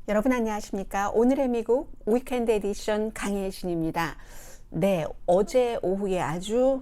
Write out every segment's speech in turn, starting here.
여러분 안녕하십니까? 오늘의 미국 위켄드 에디션 강혜신입니다. 네, 어제 오후에 아주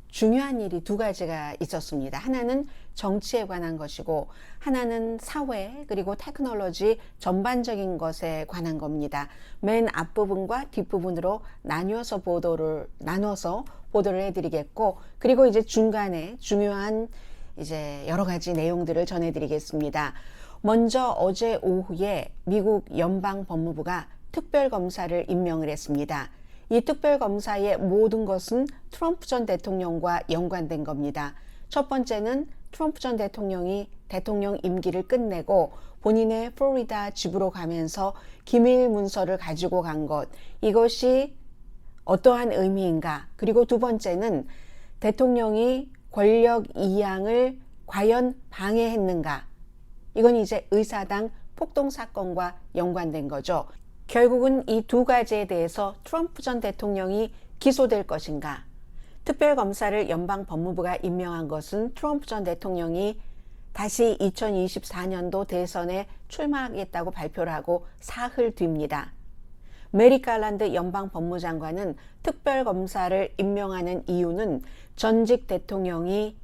중요한 일이 두 가지가 있었습니다. 하나는 정치에 관한 것이고 하나는 사회 그리고 테크놀로지 전반적인 것에 관한 겁니다. 맨 앞부분과 뒷부분으로 나눠서 보도를 해드리겠고, 그리고 이제 중간에 중요한 이제 여러 가지 내용들을 전해드리겠습니다. 먼저 어제 오후에 미국 연방법무부가 특별검사를 임명을 했습니다. 이 특별검사의 모든 것은 트럼프 전 대통령과 연관된 겁니다. 첫 번째는 트럼프 전 대통령이 대통령 임기를 끝내고 본인의 플로리다 집으로 가면서 기밀 문서를 가지고 간 것, 이것이 어떠한 의미인가. 그리고 두 번째는 대통령이 권력 이양을 과연 방해했는가. 이건 이제 의사당 폭동 사건과 연관된 거죠. 결국은 이 두 가지에 대해서 트럼프 전 대통령이 기소될 것인가. 특별검사를 연방법무부가 임명한 것은 트럼프 전 대통령이 다시 2024년도 대선에 출마하겠다고 발표를 하고 사흘 뒤입니다. 메릭 갈란드 연방법무장관은 특별검사를 임명하는 이유는 전직 대통령이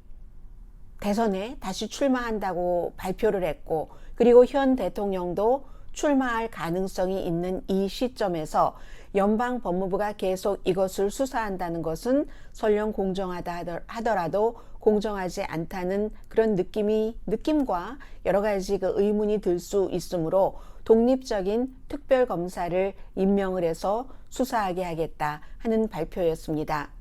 대선에 다시 출마한다고 발표를 했고, 그리고 현 대통령도 출마할 가능성이 있는 이 시점에서 연방법무부가 계속 이것을 수사한다는 것은 설령 공정하다 하더라도 공정하지 않다는 그런 느낌과 여러 가지 그 의문이 들 수 있으므로 독립적인 특별검사를 임명을 해서 수사하게 하겠다 하는 발표였습니다.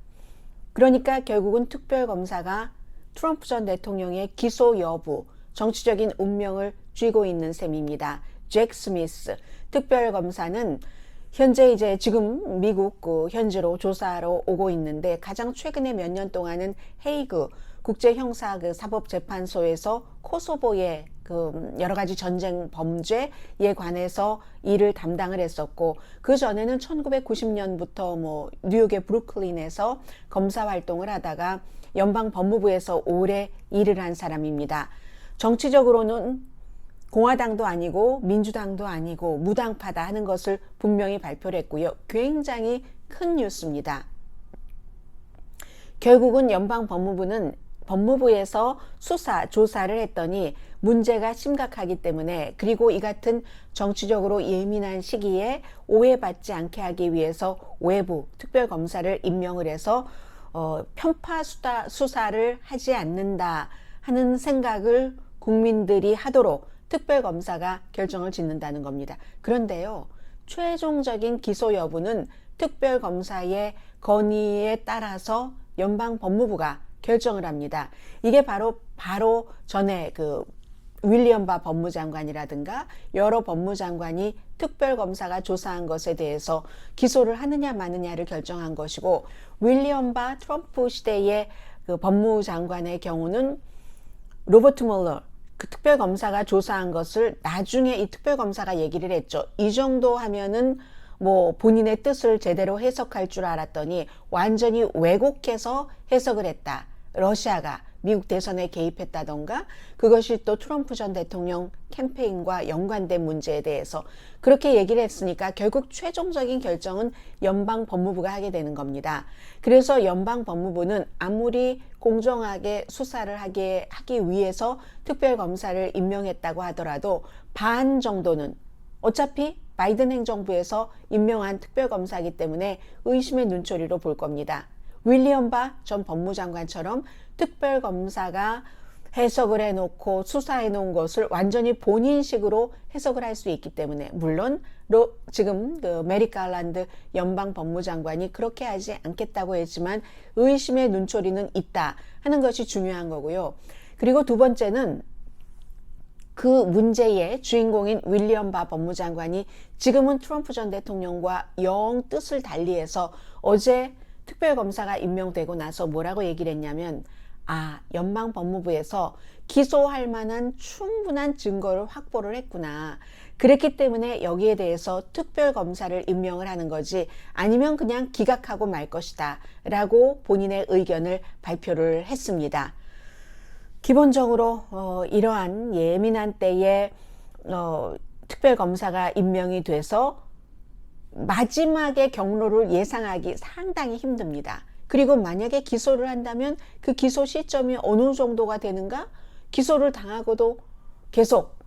그러니까 결국은 특별검사가 트럼프 전 대통령의 기소 여부, 정치적인 운명을 쥐고 있는 셈입니다. 잭 스미스 특별검사는 현재 이제 지금 미국 현지로 조사하러 오고 있는데, 가장 최근에 몇 년 동안은 헤이그 국제형사 사법재판소에서 코소보의 여러 가지 전쟁 범죄에 관해서 일을 담당을 했었고, 그 전에는 1990년부터 뉴욕의 브루클린에서 검사 활동을 하다가 연방법무부에서 오래 일을 한 사람입니다. 정치적으로는 공화당도 아니고 민주당도 아니고 무당파다 하는 것을 분명히 발표를 했고요. 굉장히 큰 뉴스입니다. 결국은 연방법무부는 법무부에서 조사를 했더니 문제가 심각하기 때문에, 그리고 이 같은 정치적으로 예민한 시기에 오해받지 않게 하기 위해서 외부 특별검사를 임명을 해서 편파 수사를 하지 않는다 하는 생각을 국민들이 하도록 특별검사가 결정을 짓는다는 겁니다. 그런데요, 최종적인 기소 여부는 특별검사의 건의에 따라서 연방법무부가 결정을 합니다. 이게 바로 전에 윌리엄 바 법무장관이라든가 여러 법무장관이 특별검사가 조사한 것에 대해서 기소를 하느냐 마느냐를 결정한 것이고, 윌리엄 바 트럼프 시대의 법무장관의 경우는 로버트 몰러 특별검사가 조사한 것을 나중에 이 특별검사가 얘기를 했죠. 이 정도 하면은 본인의 뜻을 제대로 해석할 줄 알았더니 완전히 왜곡해서 해석을 했다. 러시아가 미국 대선에 개입했다던가, 그것이 또 트럼프 전 대통령 캠페인과 연관된 문제에 대해서 그렇게 얘기를 했으니까 결국 최종적인 결정은 연방법무부가 하게 되는 겁니다. 그래서 연방법무부는 아무리 공정하게 수사를 하기 위해서 특별검사를 임명했다고 하더라도 반 정도는 어차피 바이든 행정부에서 임명한 특별검사이기 때문에 의심의 눈초리로 볼 겁니다. 윌리엄 바 전 법무장관처럼 특별검사가 해석을 해놓고 수사해 놓은 것을 완전히 본인식으로 해석을 할 수 있기 때문에, 물론 지금 메릭 갈란드 연방법무장관이 그렇게 하지 않겠다고 했지만 의심의 눈초리는 있다 하는 것이 중요한 거고요. 그리고 두 번째는 그 문제의 주인공인 윌리엄 바 법무장관이 지금은 트럼프 전 대통령과 영 뜻을 달리해서 어제 특별검사가 임명되고 나서 뭐라고 얘기를 했냐면, 연방법무부에서 기소할 만한 충분한 증거를 확보를 했구나. 그랬기 때문에 여기에 대해서 특별검사를 임명을 하는 거지, 아니면 그냥 기각하고 말 것이다 라고 본인의 의견을 발표를 했습니다. 기본적으로 이러한 예민한 때에 특별검사가 임명이 돼서 마지막의 경로를 예상하기 상당히 힘듭니다. 그리고 만약에 기소를 한다면 그 기소 시점이 어느 정도가 되는가? 기소를 당하고도 계속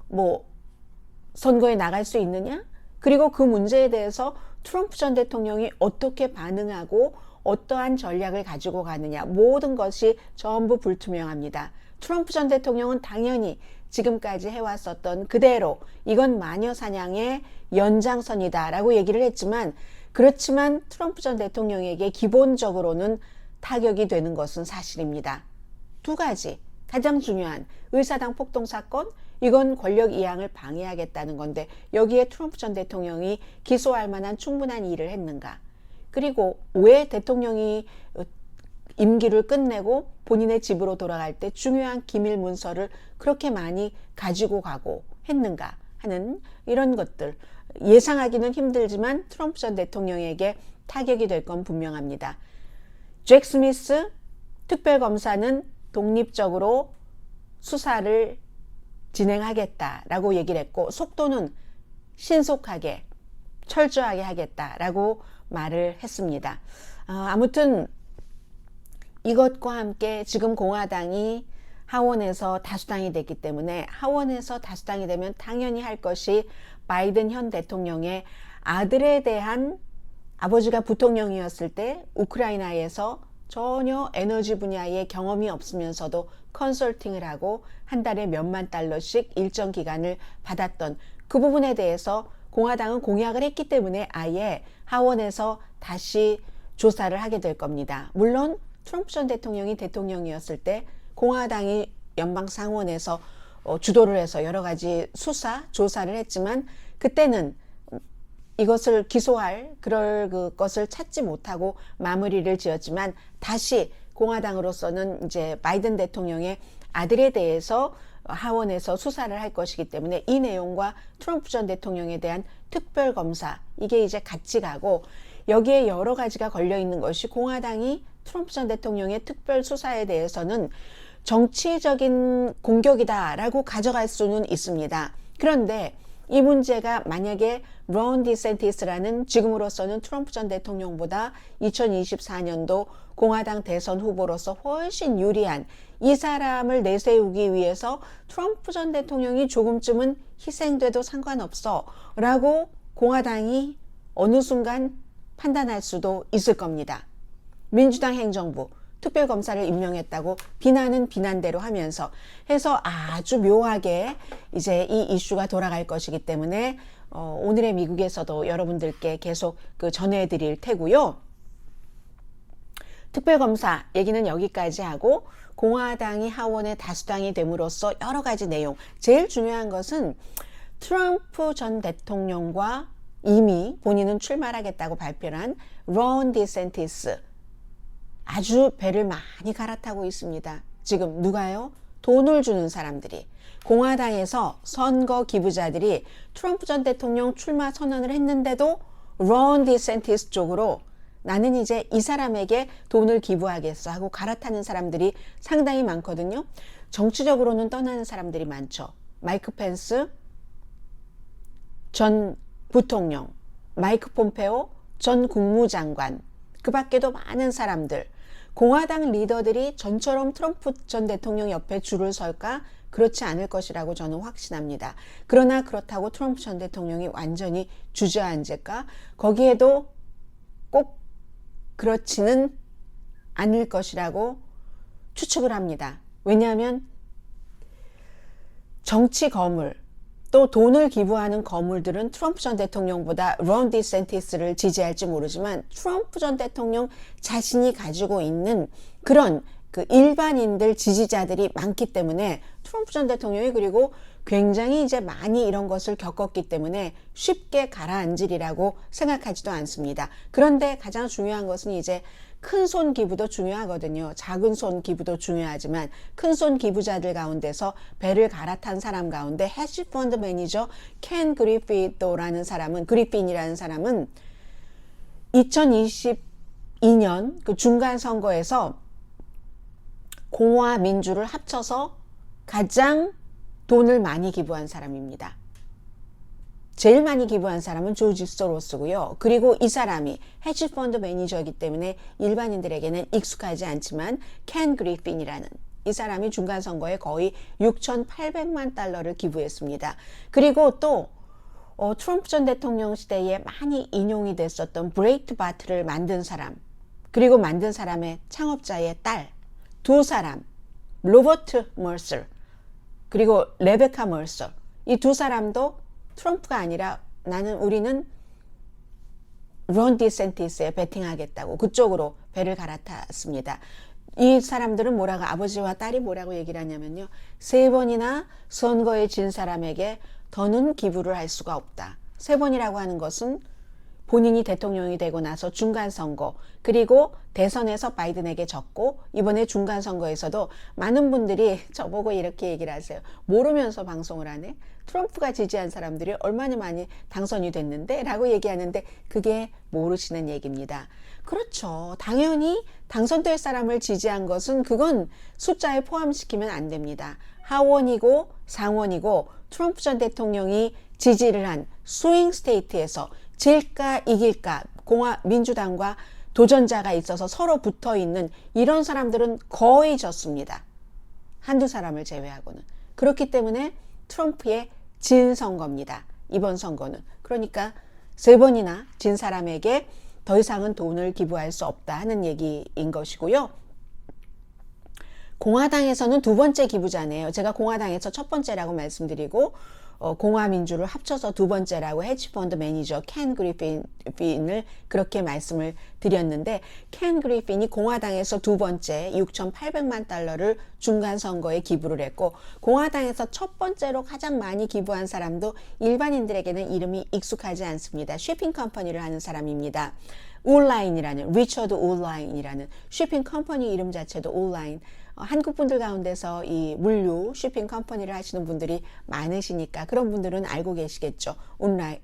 선거에 나갈 수 있느냐? 그리고 그 문제에 대해서 트럼프 전 대통령이 어떻게 반응하고 어떠한 전략을 가지고 가느냐, 모든 것이 전부 불투명합니다. 트럼프 전 대통령은 당연히 지금까지 해왔었던 그대로 이건 마녀 사냥의 연장선이다 라고 얘기를 했지만, 그렇지만 트럼프 전 대통령에게 기본적으로는 타격이 되는 것은 사실입니다. 두 가지, 가장 중요한 의사당 폭동 사건, 이건 권력 이양을 방해하겠다는 건데 여기에 트럼프 전 대통령이 기소할 만한 충분한 일을 했는가? 그리고 왜 대통령이 임기를 끝내고 본인의 집으로 돌아갈 때 중요한 기밀 문서를 그렇게 많이 가지고 가고 했는가 하는 이런 것들, 예상하기는 힘들지만 트럼프 전 대통령에게 타격이 될 건 분명합니다. 잭 스미스 특별검사는 독립적으로 수사를 진행하겠다라고 얘기를 했고, 속도는 신속하게 철저하게 하겠다라고 말을 했습니다. 아무튼 이것과 함께 지금 공화당이 하원에서 다수당이 됐기 때문에, 하원에서 다수당이 되면 당연히 할 것이 바이든 현 대통령의 아들에 대한, 아버지가 부통령이었을 때 우크라이나에서 전혀 에너지 분야에 경험이 없으면서도 컨설팅을 하고 한 달에 몇만 달러씩 일정 기간을 받았던 그 부분에 대해서 공화당은 공약을 했기 때문에 아예 하원에서 다시 조사를 하게 될 겁니다. 물론 트럼프 전 대통령이 대통령이었을 때 공화당이 연방 상원에서 주도를 해서 여러 가지 수사, 조사를 했지만 그때는 이것을 기소할 그럴 것을 찾지 못하고 마무리를 지었지만, 다시 공화당으로서는 이제 바이든 대통령의 아들에 대해서 하원에서 수사를 할 것이기 때문에 이 내용과 트럼프 전 대통령에 대한 특별검사, 이게 이제 같이 가고, 여기에 여러 가지가 걸려 있는 것이, 공화당이 트럼프 전 대통령의 특별 수사에 대해서는 정치적인 공격이다라고 가져갈 수는 있습니다. 그런데 이 문제가 만약에 론 디센티스라는 지금으로서는 트럼프 전 대통령보다 2024년도 공화당 대선 후보로서 훨씬 유리한 이 사람을 내세우기 위해서 트럼프 전 대통령이 조금쯤은 희생돼도 상관없어 라고 공화당이 어느 순간 판단할 수도 있을 겁니다. 민주당 행정부 특별검사를 임명했다고 비난은 비난대로 하면서 해서 아주 묘하게 이제 이 이슈가 돌아갈 것이기 때문에 오늘의 미국에서도 여러분들께 계속 전해드릴 테고요. 특별검사 얘기는 여기까지 하고, 공화당이 하원의 다수당이 됨으로써 여러 가지 내용, 제일 중요한 것은 트럼프 전 대통령과 이미 본인은 출마하겠다고 발표한 론 디센티스, 아주 배를 많이 갈아타고 있습니다. 지금 누가요? 돈을 주는 사람들이, 공화당에서 선거 기부자들이 트럼프 전 대통령 출마 선언을 했는데도 론 디센티스 쪽으로 나는 이제 이 사람에게 돈을 기부하겠어 하고 갈아타는 사람들이 상당히 많거든요. 정치적으로는 떠나는 사람들이 많죠. 마이크 펜스 전 부통령, 마이크 폼페오 전 국무장관, 그 밖에도 많은 사람들, 공화당 리더들이 전처럼 트럼프 전 대통령 옆에 줄을 설까? 그렇지 않을 것이라고 저는 확신합니다. 그러나 그렇다고 트럼프 전 대통령이 완전히 주저앉을까? 거기에도 꼭 그렇지는 않을 것이라고 추측을 합니다. 왜냐하면 정치 거물, 또 돈을 기부하는 거물들은 트럼프 전 대통령보다 론 디센티스를 지지할지 모르지만 트럼프 전 대통령 자신이 가지고 있는 그런 일반인들 지지자들이 많기 때문에 트럼프 전 대통령이, 그리고 굉장히 이제 많이 이런 것을 겪었기 때문에 쉽게 가라앉으리라고 생각하지도 않습니다. 그런데 가장 중요한 것은 이제 큰 손 기부도 중요하거든요. 작은 손 기부도 중요하지만 큰 손 기부자들 가운데서 배를 갈아탄 사람 가운데 헤지펀드 매니저 켄 그리핀이라는 사람은 2022년 그 중간 선거에서 공화 민주를 합쳐서 가장 돈을 많이 기부한 사람입니다. 제일 많이 기부한 사람은 조지 소로스고요. 그리고 이 사람이 헤지펀드 매니저이기 때문에 일반인들에게는 익숙하지 않지만 켄 그리핀이라는 이 사람이 중간선거에 거의 6,800만 달러를 기부했습니다. 그리고 또 트럼프 전 대통령 시대에 많이 인용이 됐었던 브레이트 바트를 만든 사람, 그리고 만든 사람의 창업자의 딸, 두 사람, 로버트 머서, 그리고 레베카 머서, 이 두 사람도 트럼프가 아니라 우리는 론 디센티스에 베팅하겠다고 그쪽으로 배를 갈아탔습니다. 이 사람들은 아버지와 딸이 뭐라고 얘기를 하냐면요. 3번이나 선거에 진 사람에게 더는 기부를 할 수가 없다. 3번이라고 하는 것은 본인이 대통령이 되고 나서 중간선거, 그리고 대선에서 바이든에게 졌고 이번에 중간선거에서도 많은 분들이 저보고 이렇게 얘기를 하세요. 모르면서 방송을 하네. 트럼프가 지지한 사람들이 얼마나 많이 당선이 됐는데 라고 얘기하는데 그게 모르시는 얘기입니다. 그렇죠. 당연히 당선될 사람을 지지한 것은 그건 숫자에 포함시키면 안 됩니다. 하원이고 상원이고 트럼프 전 대통령이 지지를 한 스윙 스테이트에서 질까 이길까 민주당과 도전자가 있어서 서로 붙어 있는 이런 사람들은 거의 졌습니다. 한두 사람을 제외하고는. 그렇기 때문에 트럼프의 진 선거입니다. 이번 선거는. 그러니까 3번이나 진 사람에게 더 이상은 돈을 기부할 수 없다 하는 얘기인 것이고요. 공화당에서는 두 번째 기부자네요. 제가 공화당에서 첫 번째라고 말씀드리고 공화민주를 합쳐서 두 번째라고 헤지펀드 매니저 켄 그리핀을 그렇게 말씀을 드렸는데, 켄 그리핀이 공화당에서 두 번째 6,800만 달러를 중간선거에 기부를 했고, 공화당에서 첫 번째로 가장 많이 기부한 사람도 일반인들에게는 이름이 익숙하지 않습니다. 쇼핑 컴퍼니를 하는 사람입니다. 울라인이라는, 리처드 울라인이라는 쇼핑 컴퍼니 이름 자체도 울라인. 한국 분들 가운데서 이 물류 쇼핑 컴퍼니를 하시는 분들이 많으시니까 그런 분들은 알고 계시겠죠.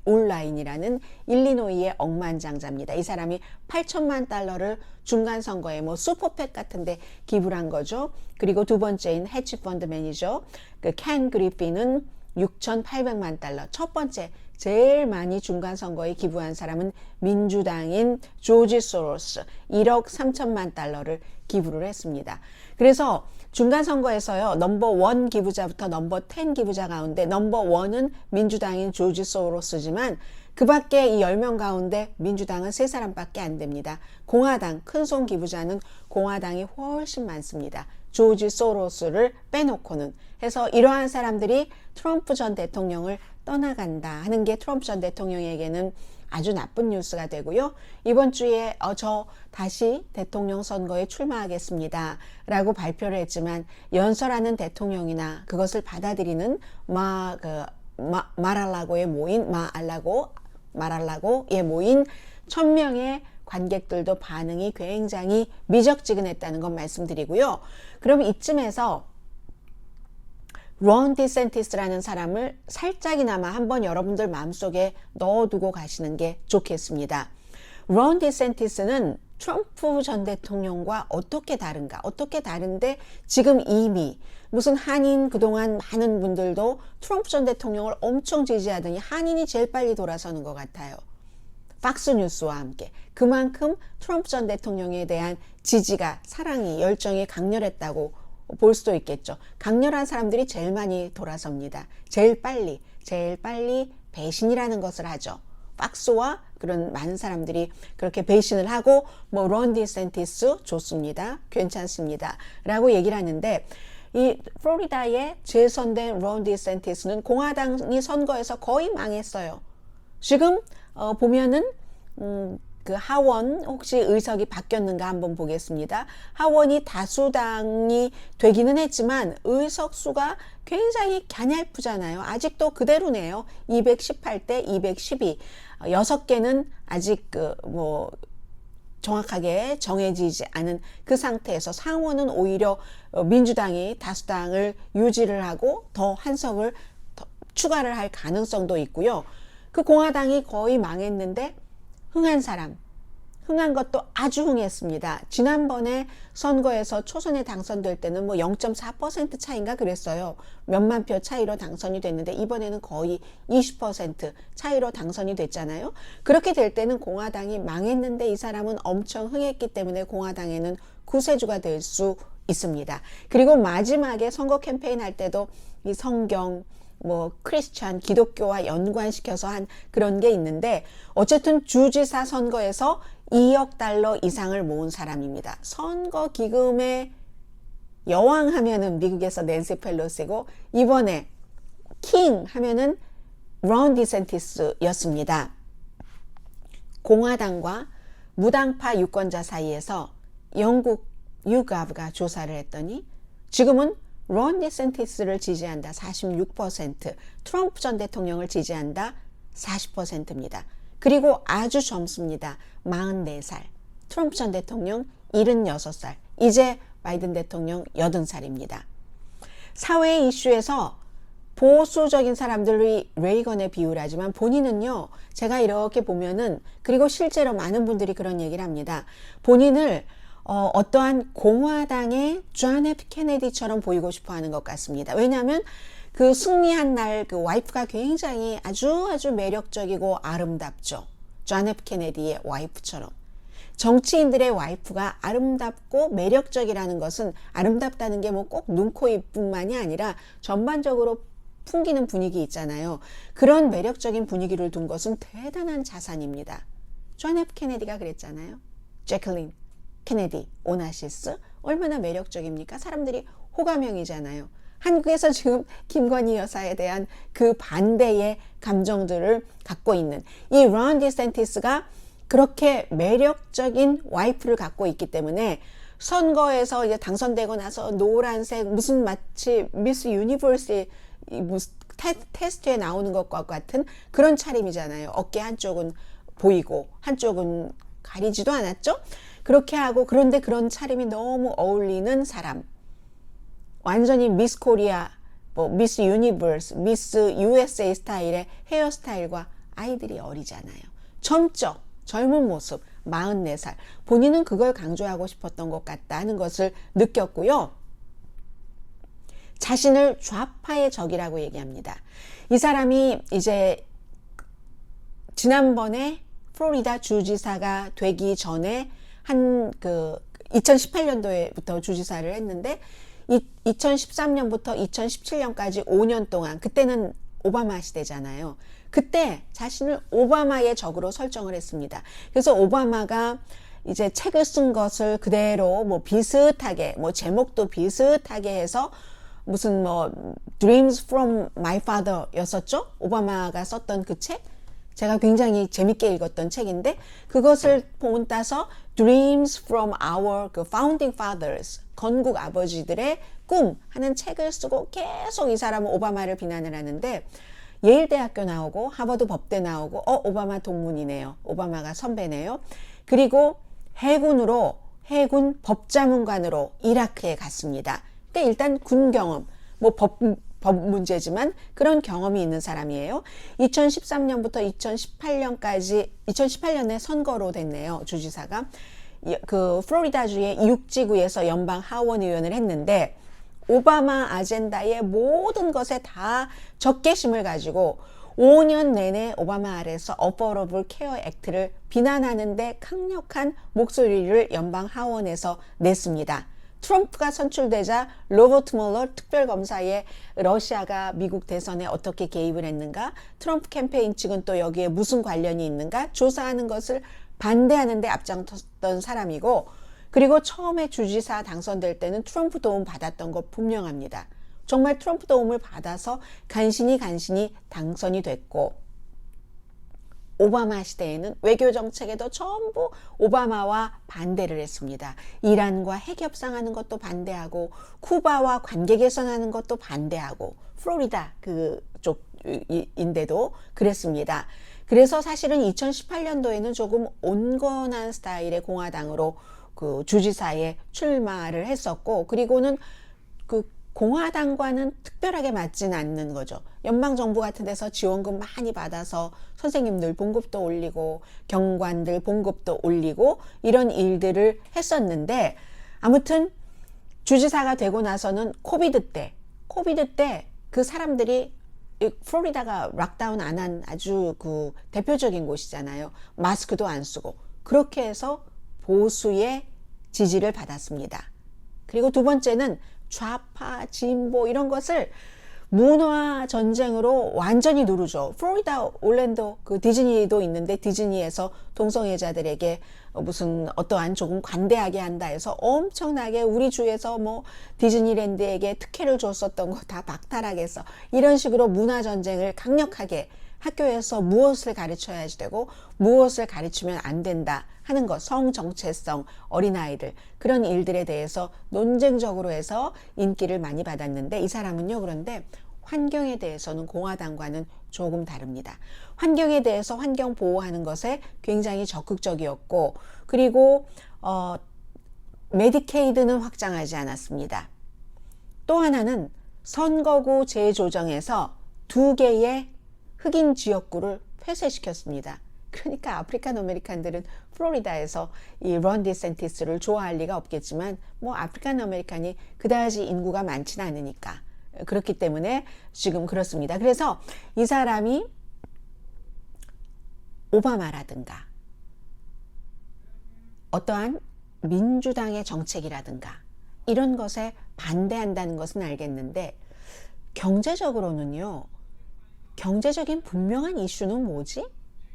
온라인이라는 일리노이의 억만장자입니다. 이 사람이 8천만 달러를 중간선거에 슈퍼팩 같은데 기부를 한 거죠. 그리고 두 번째인 헤지펀드 매니저 켄 그리핀은 6,800만 달러. 첫 번째 제일 많이 중간선거에 기부한 사람은 민주당인 조지 소로스 1억 3천만 달러를 기부를 했습니다. 그래서 중간선거에서요, 넘버 1 기부자부터 넘버 10 기부자 가운데 넘버 1은 민주당인 조지 소로스지만 그 밖에 이 10명 가운데 민주당은 3사람밖에 안 됩니다. 공화당 큰손 기부자는 공화당이 훨씬 많습니다. 조지 소로스를 빼놓고는. 해서 이러한 사람들이 트럼프 전 대통령을 떠나간다 하는 게 트럼프 전 대통령에게는 아주 나쁜 뉴스가 되고요. 이번 주에 저 다시 대통령 선거에 출마하겠습니다 라고 발표를 했지만 연설하는 대통령이나 그것을 받아들이는 말알라고에 모인 1,000명의 관객들도 반응이 굉장히 미적지근했다는 건 말씀드리고요. 그럼 이쯤에서 론 디센티스라는 사람을 살짝이나마 한번 여러분들 마음속에 넣어두고 가시는 게 좋겠습니다. 론 디센티스는 트럼프 전 대통령과 어떻게 다른가? 어떻게 다른데 지금 이미 무슨 한인 그동안 많은 분들도 트럼프 전 대통령을 엄청 지지하더니 한인이 제일 빨리 돌아서는 것 같아요. 팍스뉴스와 함께. 그만큼 트럼프 전 대통령에 대한 지지가, 사랑이, 열정이 강렬했다고 볼 수도 있겠죠. 강렬한 사람들이 제일 많이 돌아섭니다. 제일 빨리 배신이라는 것을 하죠. 팍스와 그런 많은 사람들이 그렇게 배신을 하고 론 디센티스 좋습니다. 괜찮습니다. 라고 얘기를 하는데, 이 플로리다에 재선된 론 디센티스는 공화당이 선거에서 거의 망했어요. 지금 보면은 그 하원 혹시 의석이 바뀌었는가 한번 보겠습니다. 하원이 다수당이 되기는 했지만 의석 수가 굉장히 갸냘프잖아요. 아직도 그대로네요. 218대 212. 6개는 아직 정확하게 정해지지 않은 그 상태에서 상원은 오히려 민주당이 다수당을 유지를 하고 더 한 석을 더 추가를 할 가능성도 있고요. 그 공화당이 거의 망했는데 흥한 흥한 것도 아주 흥했습니다. 지난번에 선거에서 초선에 당선될 때는 뭐 0.4% 차이인가 그랬어요. 몇만 표 차이로 당선이 됐는데 이번에는 거의 20% 차이로 당선이 됐잖아요. 그렇게 될 때는 공화당이 망했는데 이 사람은 엄청 흥했기 때문에 공화당에는 구세주가 될 수 있습니다. 그리고 마지막에 선거 캠페인 할 때도 이 성경, 뭐 크리스찬, 기독교와 연관시켜서 한 그런 게 있는데 어쨌든 주지사 선거에서 2억 달러 이상을 모은 사람입니다. 선거 기금의 여왕 하면은 미국에서 낸시 펠로시고 이번에 킹 하면은 론 디센티스였습니다. 공화당과 무당파 유권자 사이에서 영국 유가브가 조사를 했더니 지금은 론 디센티스를 지지한다 46%, 트럼프 전 대통령을 지지한다 40%입니다. 그리고 아주 젊습니다. 44살, 트럼프 전 대통령 76살, 이제 바이든 대통령 80살입니다. 사회 이슈에서 보수적인 사람들이 레이건에 비유하지만 본인은요, 제가 이렇게 보면은, 그리고 실제로 많은 분들이 그런 얘기를 합니다. 본인을 어떠한 공화당의 존 F 케네디처럼 보이고 싶어 하는 것 같습니다. 왜냐하면 그 승리한 날 그 와이프가 굉장히 아주 매력적이고 아름답죠. 존 F 케네디의 와이프처럼. 정치인들의 와이프가 아름답고 매력적이라는 것은 아름답다는 게 뭐 꼭 눈, 코, 입뿐만이 아니라 전반적으로 풍기는 분위기 있잖아요. 그런 매력적인 분위기를 둔 것은 대단한 자산입니다. 존 F 케네디가 그랬잖아요. 제클린 케네디 오나시스 얼마나 매력적입니까? 사람들이 호감형이잖아요. 한국에서 지금 김건희 여사에 대한 그 반대의 감정들을 갖고 있는 이 론 디센티스가 그렇게 매력적인 와이프를 갖고 있기 때문에 선거에서 이제 당선되고 나서 노란색 무슨 마치 미스 유니버스 테스트에 나오는 것과 같은 그런 차림이잖아요. 어깨 한쪽은 보이고 한쪽은 가리지도 않았죠. 그렇게 하고 그런데 그런 차림이 너무 어울리는 사람. 완전히 미스 코리아, 뭐 미스 유니버스, 미스 USA 스타일의 헤어스타일과 아이들이 어리잖아요. 젊죠. 젊은 모습, 44살. 본인은 그걸 강조하고 싶었던 것 같다는 것을 느꼈고요. 자신을 좌파의 적이라고 얘기합니다. 이 사람이 이제 지난번에 플로리다 주지사가 되기 전에 한 2018년도에부터 주지사를 했는데 2013년부터 2017년까지 5년 동안 그때는 오바마 시대잖아요. 그때 자신을 오바마의 적으로 설정을 했습니다. 그래서 오바마가 이제 책을 쓴 것을 그대로 뭐 비슷하게 뭐 제목도 비슷하게 해서 무슨 뭐 Dreams from My Father 였었죠? 오바마가 썼던 그 책. 제가 굉장히 재밌게 읽었던 책인데 그것을 본따서 Dreams from Our Founding Fathers 건국 아버지들의 꿈 하는 책을 쓰고 계속 이 사람은 오바마를 비난을 하는데 예일대학교 나오고 하버드 법대 나오고 오바마 동문이네요. 오바마가 선배네요. 그리고 해군 법자문관으로 이라크에 갔습니다. 그러니까 일단 군 경험, 뭐 법 문제지만 그런 경험이 있는 사람이에요. 2013년부터 2018년에 선거로 됐네요. 주지사가. 그 플로리다주의 6지구에서 연방 하원 의원을 했는데 오바마 아젠다의 모든 것에 다 적개심을 가지고 5년 내내 오바마 아래에서 어포러블 케어 액트를 비난하는데 강력한 목소리를 연방 하원에서 냈습니다. 트럼프가 선출되자 로버트 몰러 특별검사의 러시아가 미국 대선에 어떻게 개입을 했는가, 트럼프 캠페인 측은 또 여기에 무슨 관련이 있는가 조사하는 것을 반대하는 데 앞장섰던 사람이고, 그리고 처음에 주지사 당선될 때는 트럼프 도움 받았던 거 분명합니다. 정말 트럼프 도움을 받아서 간신히 당선이 됐고, 오바마 시대에는 외교 정책에도 전부 오바마와 반대를 했습니다. 이란과 핵 협상하는 것도 반대하고 쿠바와 관계 개선하는 것도 반대하고 플로리다 그쪽인데도 그랬습니다. 그래서 사실은 2018년도에는 조금 온건한 스타일의 공화당으로 그 주지사에 출마를 했었고, 그리고는 그 공화당과는 특별하게 맞지는 않는 거죠. 연방정부 같은 데서 지원금 많이 받아서 선생님들 봉급도 올리고 경관들 봉급도 올리고 이런 일들을 했었는데, 아무튼 주지사가 되고 나서는 코비드 때 그 사람들이, 플로리다가 락다운 안 한 아주 그 대표적인 곳이잖아요. 마스크도 안 쓰고 그렇게 해서 보수의 지지를 받았습니다. 그리고 두 번째는 좌파, 진보 이런 것을 문화 전쟁으로 완전히 누르죠. 플로리다 올랜도 그 디즈니도 있는데, 디즈니에서 동성애자들에게 무슨 어떠한 조금 관대하게 한다 해서 엄청나게 우리 주에서 뭐 디즈니랜드에게 특혜를 줬었던 거 다 박탈하겠어. 이런 식으로 문화 전쟁을 강력하게, 학교에서 무엇을 가르쳐야 되고 무엇을 가르치면 안 된다 하는 것, 성 정체성, 어린아이들, 그런 일들에 대해서 논쟁적으로 해서 인기를 많이 받았는데, 이 사람은요, 그런데 환경에 대해서는 공화당과는 조금 다릅니다. 환경에 대해서 환경 보호하는 것에 굉장히 적극적이었고, 그리고 메디케이드는 확장하지 않았습니다. 또 하나는 선거구 재조정에서 2개의 흑인 지역구를 폐쇄시켰습니다. 그러니까 아프리칸 아메리칸들은 플로리다에서 이 론 디센티스를 좋아할 리가 없겠지만, 뭐 아프리칸 아메리칸이 그다지 인구가 많지는 않으니까, 그렇기 때문에 지금 그렇습니다. 그래서 이 사람이 오바마라든가 어떠한 민주당의 정책이라든가 이런 것에 반대한다는 것은 알겠는데, 경제적으로는요, 경제적인 분명한 이슈는 뭐지?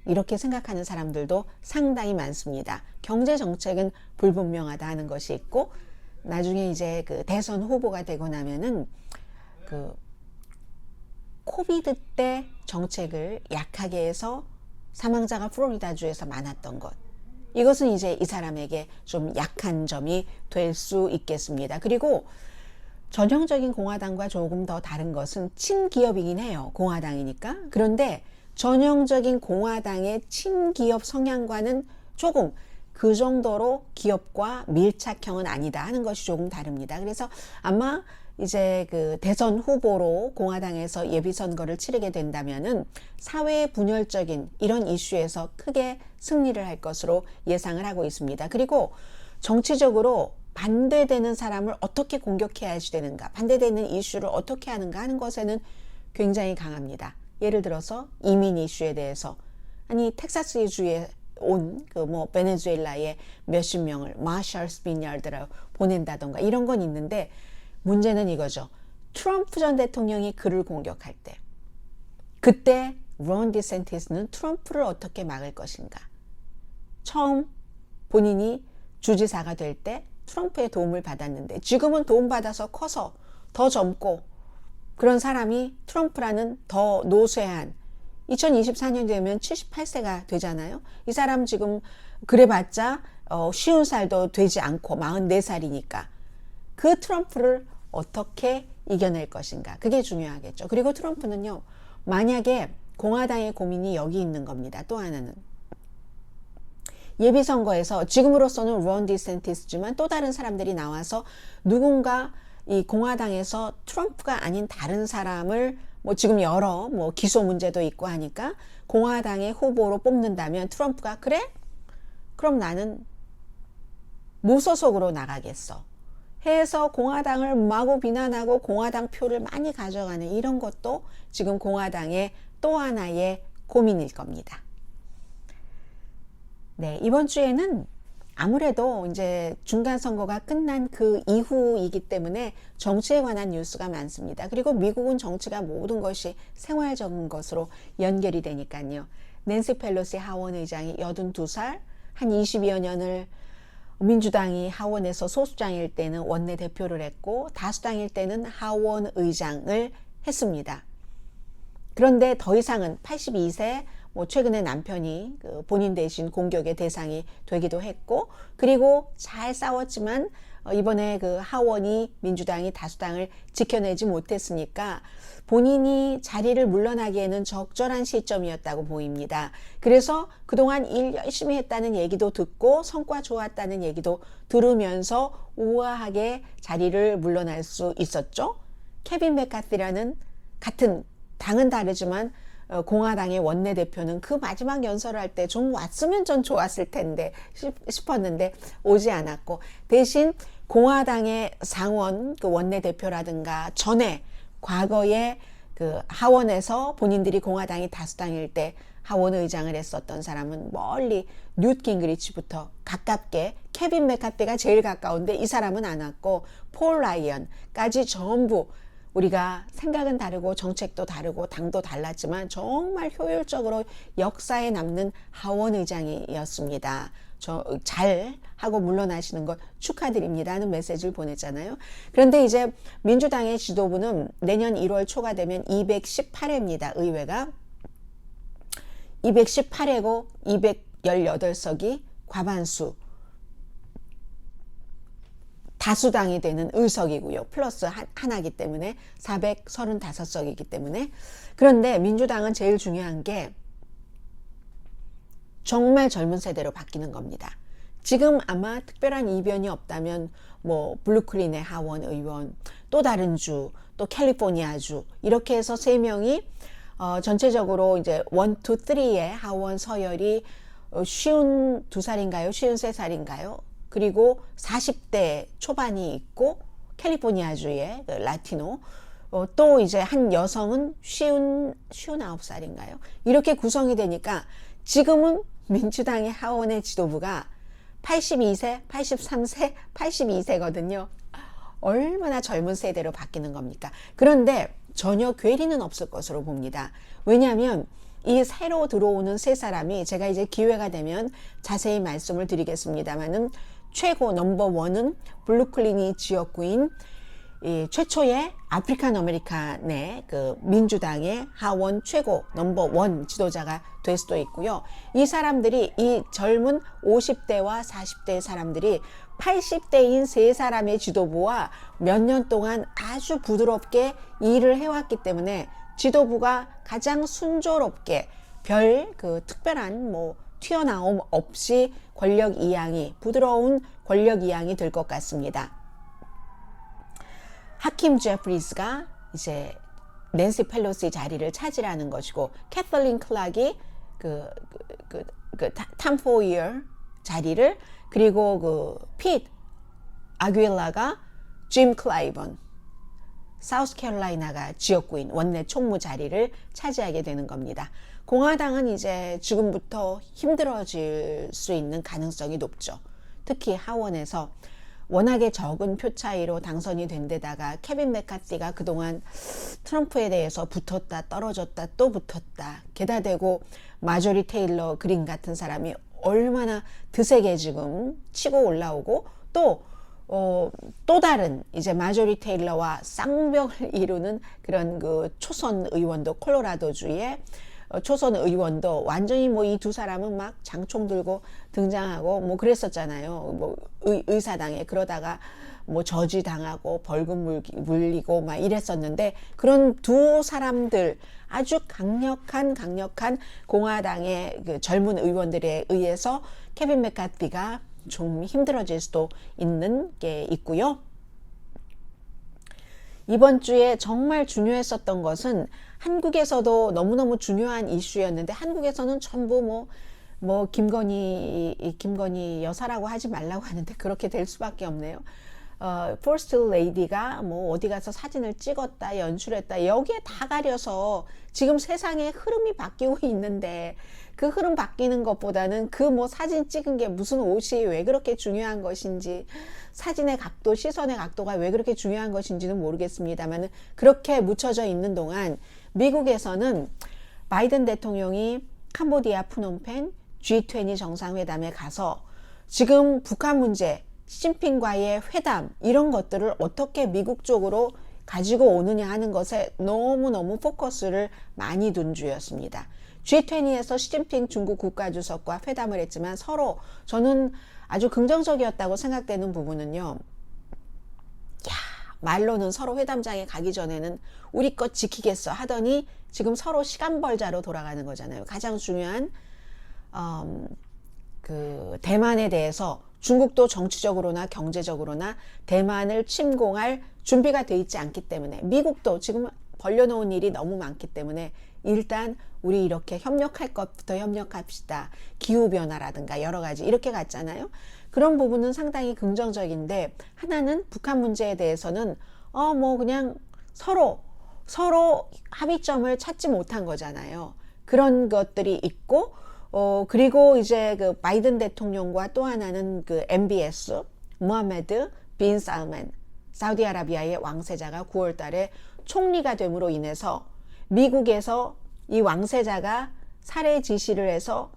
이렇게 생각하는 사람들도 상당히 많습니다. 경제 정책은 불분명하다 하는 것이 있고, 나중에 이제 그 대선 후보가 되고 나면은 그 코비드 때 정책을 약하게 해서 사망자가 플로리다주에서 많았던 것, 이것은 이제 이 사람에게 좀 약한 점이 될 수 있겠습니다. 그리고 전형적인 공화당과 조금 더 다른 것은 친기업이긴 해요. 공화당이니까. 그런데 전형적인 공화당의 친기업 성향과는 조금 그 정도로 기업과 밀착형은 아니다 하는 것이 조금 다릅니다. 그래서 아마 이제 그 대선 후보로 공화당에서 예비선거를 치르게 된다면은 사회 분열적인 이런 이슈에서 크게 승리를 할 것으로 예상을 하고 있습니다. 그리고 정치적으로 반대되는 사람을 어떻게 공격해야 되는가, 반대되는 이슈를 어떻게 하는가 하는 것에는 굉장히 강합니다. 예를 들어서 이민 이슈에 대해서, 아니 텍사스주에 온 그 뭐 베네수엘라의 몇십 명을 마샬스 비냐드로 보낸다던가 이런 건 있는데, 문제는 이거죠. 트럼프 전 대통령이 그를 공격할 때, 그때 론 디센티스는 트럼프를 어떻게 막을 것인가. 처음 본인이 주지사가 될 때 트럼프의 도움을 받았는데, 지금은 도움받아서 커서 더 젊고 그런 사람이 트럼프라는 더 노쇠한, 2024년 되면 78세가 되잖아요. 이 사람 지금 그래봤자 50살도 되지 않고 44살이니까 그 트럼프를 어떻게 이겨낼 것인가, 그게 중요하겠죠. 그리고 트럼프는요, 만약에 공화당의 고민이 여기 있는 겁니다. 또 하나는 예비선거에서 지금으로서는 론 디센티스지만 또 다른 사람들이 나와서 누군가 이 공화당에서 트럼프가 아닌 다른 사람을 뭐 지금 여러 뭐 기소 문제도 있고 하니까 공화당의 후보로 뽑는다면 트럼프가 그래? 그럼 나는 무소속으로 나가겠어 해서 공화당을 마구 비난하고 공화당 표를 많이 가져가는 이런 것도 지금 공화당의 또 하나의 고민일 겁니다. 네, 이번 주에는 아무래도 이제 중간선거가 끝난 그 이후이기 때문에 정치에 관한 뉴스가 많습니다. 그리고 미국은 정치가 모든 것이 생활적인 것으로 연결이 되니까요. 낸시 펠로시 하원 의장이 82살, 한 20여 년을 민주당이 하원에서 소수당일 때는 원내대표를 했고 다수당일 때는 하원 의장을 했습니다. 그런데 더 이상은 82세, 뭐 최근에 남편이 그 본인 대신 공격의 대상이 되기도 했고, 그리고 잘 싸웠지만 이번에 그 하원이 민주당이 다수당을 지켜내지 못했으니까 본인이 자리를 물러나기에는 적절한 시점이었다고 보입니다. 그래서 그동안 일 열심히 했다는 얘기도 듣고 성과 좋았다는 얘기도 들으면서 우아하게 자리를 물러날 수 있었죠. 케빈 메카시라는 같은 당은 다르지만 공화당의 원내대표는 그 마지막 연설할 때 좀 왔으면 전 좋았을 텐데 싶었는데 오지 않았고, 대신 공화당의 상원 그 원내대표라든가 전에 과거에 그 하원에서 본인들이 공화당이 다수당일 때 하원 의장을 했었던 사람은 멀리 뉴트 깅그리치부터 가깝게, 케빈 메카시가 제일 가까운데 이 사람은 안 왔고, 폴 라이언까지 전부 우리가 생각은 다르고 정책도 다르고 당도 달랐지만 정말 효율적으로 역사에 남는 하원 의장이었습니다. 잘 하고 물러나시는 걸 축하드립니다 하는 메시지를 보냈잖아요. 그런데 이제 민주당의 지도부는 내년 1월 초가 되면 218회입니다. 의회가 218회고 218석이 과반수 다수당이 되는 의석이고요. 플러스 하나이기 때문에 435석이기 때문에. 그런데 민주당은 제일 중요한 게 정말 젊은 세대로 바뀌는 겁니다. 지금 아마 특별한 이변이 없다면 뭐 블루클린의 하원 의원, 또 다른 주, 또 캘리포니아주, 이렇게 해서 3명이 전체적으로 이제 1, 2, 3의 하원 서열이 52살인가요? 53살인가요? 그리고 40대 초반이 있고, 캘리포니아주의 그 라티노, 또 이제 한 여성은 59살인가요? 이렇게 구성이 되니까 지금은 민주당의 하원의 지도부가 82세, 83세, 82세거든요. 얼마나 젊은 세대로 바뀌는 겁니까? 그런데 전혀 괴리는 없을 것으로 봅니다. 왜냐하면 이 새로 들어오는 세 사람이, 제가 이제 기회가 되면 자세히 말씀을 드리겠습니다만은, 최고 넘버원은 블루클린이 지역구인 최초의 아프리칸 아메리칸의 그 민주당의 하원 최고 넘버원 지도자가 될 수도 있고요. 이 사람들이, 이 젊은 50대와 40대 사람들이 80대인 세 사람의 지도부와 몇 년 동안 아주 부드럽게 일을 해왔기 때문에 지도부가 가장 순조롭게 별 그 특별한 뭐 튀어나옴 없이 권력 이양이, 부드러운 권력 이양이 될 것 같습니다. 하킴 제프리스가 이제 낸시 펠로시 자리를 차지하는 것이고, 캐슬린 클락이 탐 포이어 자리를, 그리고 그 핏 아규일라가 짐 클라이번, 사우스캐롤라이나가 지역구인 원내 총무 자리를 차지하게 되는 겁니다. 공화당은 이제 지금부터 힘들어질 수 있는 가능성이 높죠. 특히 하원에서 워낙에 적은 표 차이로 당선이 된 데다가 케빈 메카시가 그동안 트럼프에 대해서 붙었다 떨어졌다 또 붙었다, 게다 대고 마조리 테일러 그린 같은 사람이 얼마나 드세게 지금 치고 올라오고, 또 다른 이제 마조리 테일러와 쌍벽을 이루는 그런 그 초선 의원도, 콜로라도주의 초선 의원도 완전히 뭐 이 두 사람은 막 장총 들고 등장하고 뭐 그랬었잖아요. 뭐 의사당에. 그러다가 뭐 저지당하고 벌금 물리고 막 이랬었는데, 그런 두 사람들, 아주 강력한 공화당의 그 젊은 의원들에 의해서 케빈 메카시가 좀 힘들어질 수도 있는 게 있고요. 이번 주에 정말 중요했었던 것은, 한국에서도 너무너무 중요한 이슈였는데, 한국에서는 전부 뭐 김건희 여사라고 하지 말라고 하는데 그렇게 될 수밖에 없네요. 퍼스트 레이디가 뭐 어디 가서 사진을 찍었다, 연출했다, 여기에 다 가려서 지금 세상의 흐름이 바뀌고 있는데, 그 흐름 바뀌는 것보다는 그 뭐 사진 찍은 게 무슨 옷이 왜 그렇게 중요한 것인지, 사진의 각도, 시선의 각도가 왜 그렇게 중요한 것인지는 모르겠습니다만, 그렇게 묻혀져 있는 동안 미국에서는 바이든 대통령이 캄보디아 프놈펜 G20 정상회담에 가서 지금 북한 문제, 시진핑과의 회담, 이런 것들을 어떻게 미국 쪽으로 가지고 오느냐 하는 것에 너무너무 포커스를 많이 둔 주였습니다. G20에서 시진핑 중국 국가주석과 회담을 했지만 서로, 저는 아주 긍정적이었다고 생각되는 부분은요, 말로는 서로 회담장에 가기 전에는 우리 것 지키겠어 하더니 지금 서로 시간 벌자로 돌아가는 거잖아요. 가장 중요한 그 대만에 대해서 중국도 정치적으로나 경제적으로나 대만을 침공할 준비가 돼 있지 않기 때문에, 미국도 지금 벌려놓은 일이 너무 많기 때문에 일단 우리 이렇게 협력할 것부터 협력합시다. 기후변화라든가 여러 가지 이렇게 갔잖아요. 그런 부분은 상당히 긍정적인데, 하나는 북한 문제에 대해서는 뭐 그냥 서로 합의점을 찾지 못한 거잖아요. 그런 것들이 있고, 그리고 이제 그 바이든 대통령과 또 하나는 그 MBS 무하메드 빈 살만 사우디아라비아의 왕세자가 9월 달에 총리가 됨으로 인해서 미국에서 이 왕세자가 살해 지시를 해서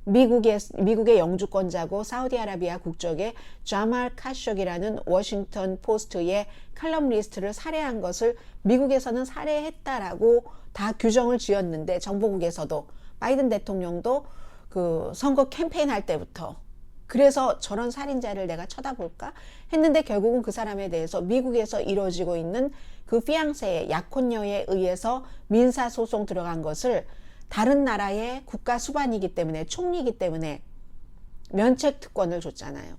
미국의 영주권자고 사우디아라비아 국적의 자말 카쇼기라는 워싱턴 포스트의 칼럼니스트를 살해한 것을 미국에서는 살해했다라고 다 규정을 지었는데, 정보국에서도 바이든 대통령도 그 선거 캠페인 할 때부터 그래서 저런 살인자를 내가 쳐다볼까 했는데, 결국은 그 사람에 대해서 미국에서 이루어지고 있는 그 피앙세의 약혼녀에 의해서 민사소송 들어간 것을 다른 나라의 국가 수반이기 때문에, 총리이기 때문에 면책 특권을 줬잖아요.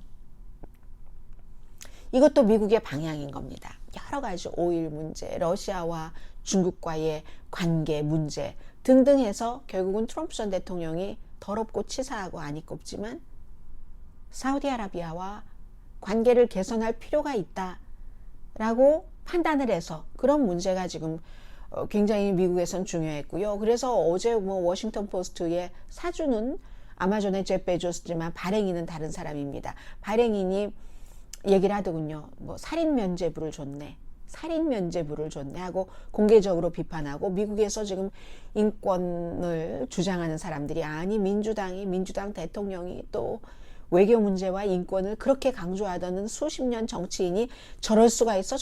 이것도 미국의 방향인 겁니다. 여러 가지 오일 문제, 러시아와 중국과의 관계 문제 등등 해서 결국은 트럼프 전 대통령이 더럽고 치사하고 안이 꼽지만 사우디아라비아와 관계를 개선할 필요가 있다라고 판단을 해서 그런 문제가 지금 굉장히 미국에선 중요했고요. 그래서 어제 뭐 워싱턴 포스트의 사주는 아마존의 제프 베조스지만 발행인은 다른 사람입니다. 발행인이 얘기를 하더군요. 뭐 살인 면죄부를 줬네 하고 공개적으로 비판하고, 미국에서 지금 인권을 주장하는 사람들이, 아니 민주당 대통령이 또 외교 문제와 인권을 그렇게 강조하던 수십 년 정치인이 저럴 수가 있어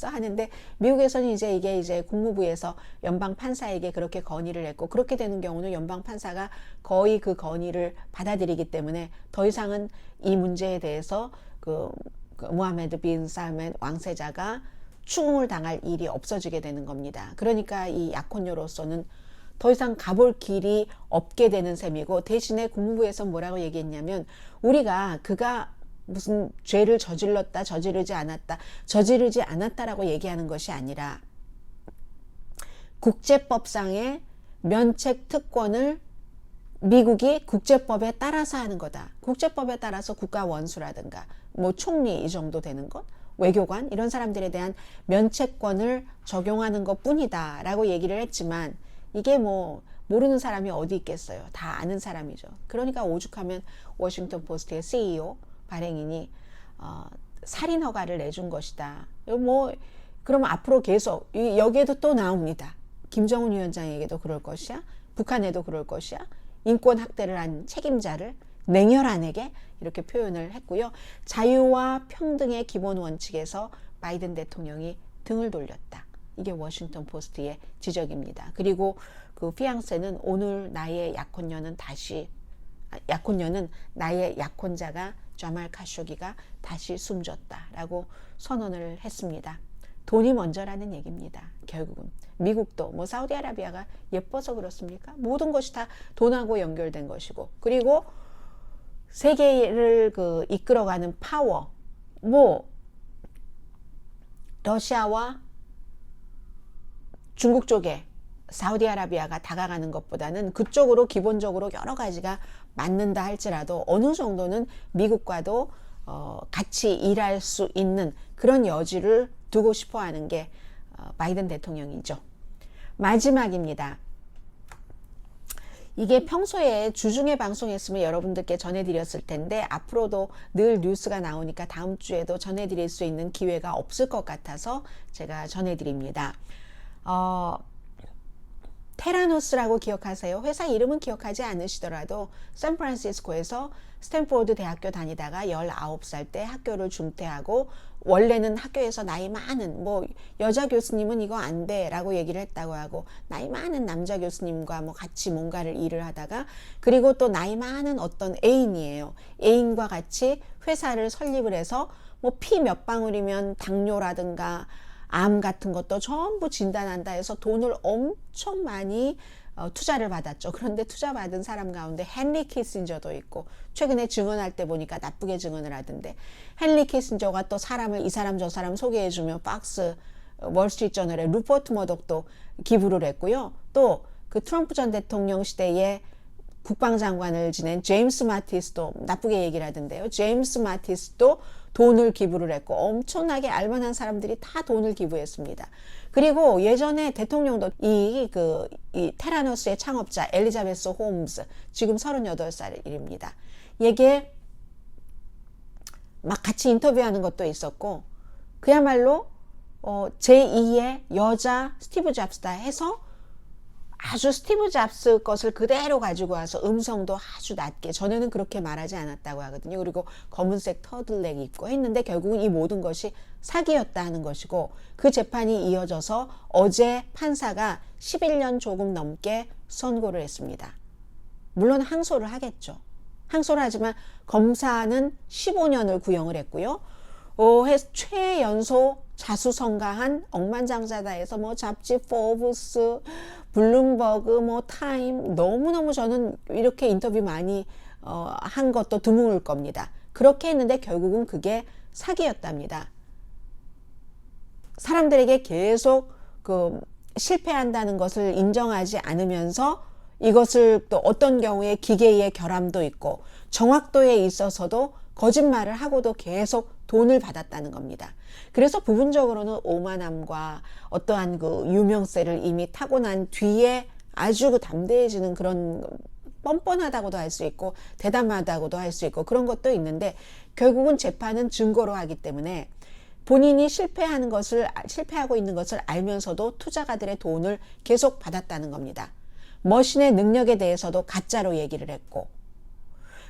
하는데, 미국에서는 이게 국무부에서 연방 판사에게 그렇게 건의를 했고, 그렇게 되는 경우는 연방 판사가 거의 그 건의를 받아들이기 때문에 더 이상은 이 문제에 대해서 그 무하메드 빈 살만 왕세자가 추궁을 당할 일이 없어지게 되는 겁니다. 그러니까 이 약혼녀로서는 더 이상 가볼 길이 없게 되는 셈이고, 대신에 국무부에서 뭐라고 얘기했냐면, 우리가 그가 무슨 죄를 저지르지 않았다라고 얘기하는 것이 아니라 국제법상의 면책 특권을 미국이 국제법에 따라서 하는 거다. 국제법에 따라서 국가 원수라든가 뭐 총리 이 정도 되는 것, 외교관 이런 사람들에 대한 면책권을 적용하는 것 뿐이다 라고 얘기를 했지만, 이게 뭐 모르는 사람이 어디 있겠어요. 다 아는 사람이죠. 그러니까 오죽하면 워싱턴 포스트의 CEO 발행인이 살인 허가를 내준 것이다. 뭐 그러면 앞으로 계속 여기에도 또 나옵니다. 김정은 위원장에게도 그럴 것이야, 북한에도 그럴 것이야, 인권 학대를 한 책임자를 냉혈한에게 이렇게 표현을 했고요. 자유와 평등의 기본 원칙에서 바이든 대통령이 등을 돌렸다. 이게 워싱턴 포스트의 지적입니다. 그리고 그 피앙세는 오늘 나의 약혼녀는 나의 약혼자가 자말 카쇼기가 다시 숨졌다라고 선언을 했습니다. 돈이 먼저라는 얘기입니다. 결국은 미국도 뭐 사우디아라비아가 예뻐서 그렇습니까? 모든 것이 다 돈하고 연결된 것이고, 그리고 세계를 이끌어가는 파워, 뭐 러시아와 중국 쪽에 사우디아라비아가 다가가는 것보다는 그쪽으로 기본적으로 여러 가지가 맞는다 할지라도 어느 정도는 미국과도 같이 일할 수 있는 그런 여지를 두고 싶어 하는 게 바이든 대통령이죠. 마지막입니다. 이게 평소에 주중에 방송했으면 여러분들께 전해드렸을 텐데, 앞으로도 늘 뉴스가 나오니까 다음 주에도 전해드릴 수 있는 기회가 없을 것 같아서 제가 전해드립니다. 테라노스라고 기억하세요? 회사 이름은 기억하지 않으시더라도 샌프란시스코에서 스탠포드 대학교 다니다가 19살 때 학교를 중퇴하고, 원래는 학교에서 나이 많은 뭐 여자 교수님은 이거 안 돼 라고 얘기를 했다고 하고, 나이 많은 남자 교수님과 뭐 같이 뭔가를 일을 하다가, 그리고 또 나이 많은 어떤 애인이에요. 애인과 같이 회사를 설립을 해서 뭐 피 몇 방울이면 당뇨라든가 암 같은 것도 전부 진단한다 해서 돈을 엄청 많이 투자를 받았죠. 그런데 투자 받은 사람 가운데 헨리 키신저도 있고, 최근에 증언할 때 보니까 나쁘게 증언을 하던데, 헨리 키신저가 또 사람을 이 사람 저 사람 소개해주며 박스 월스트리트저널에 루퍼트 머독도 기부를 했고요. 또 그 트럼프 전 대통령 시대에 국방장관을 지낸 제임스 마티스도 나쁘게 얘기를 하던데요. 제임스 마티스도 돈을 기부를 했고, 엄청나게 알만한 사람들이 다 돈을 기부했습니다. 그리고 예전에 대통령도 이 테라너스의 창업자 엘리자베스 홈스, 지금 38살입니다. 얘게 막 같이 인터뷰하는 것도 있었고, 그야말로 제2의 여자 스티브 잡스다 해서 아주 스티브 잡스 것을 그대로 가지고 와서 음성도 아주 낮게, 전에는 그렇게 말하지 않았다고 하거든요. 그리고 검은색 터들넥 입고 했는데 결국은 이 모든 것이 사기였다 하는 것이고, 그 재판이 이어져서 어제 판사가 11년 조금 넘게 선고를 했습니다. 물론 항소를 하겠죠. 항소를 하지만 검사는 15년을 구형을 했고요. 최연소 자수성가한 억만장자다에서 뭐 잡지 포브스, 블룸버그, 뭐 타임, 너무너무 저는 이렇게 인터뷰 많이 한 것도 드물 겁니다. 그렇게 했는데 결국은 그게 사기였답니다. 사람들에게 계속 실패한다는 것을 인정하지 않으면서 이것을 또 어떤 경우에 기계의 결함도 있고 정확도에 있어서도 거짓말을 하고도 계속 돈을 받았다는 겁니다. 그래서 부분적으로는 오만함과 어떠한 그 유명세를 이미 타고 난 뒤에 아주 담대해지는 그런, 뻔뻔하다고도 할 수 있고 대담하다고도 할 수 있고 그런 것도 있는데, 결국은 재판은 증거로 하기 때문에 본인이 실패하고 있는 것을 알면서도 투자가들의 돈을 계속 받았다는 겁니다. 머신의 능력에 대해서도 가짜로 얘기를 했고,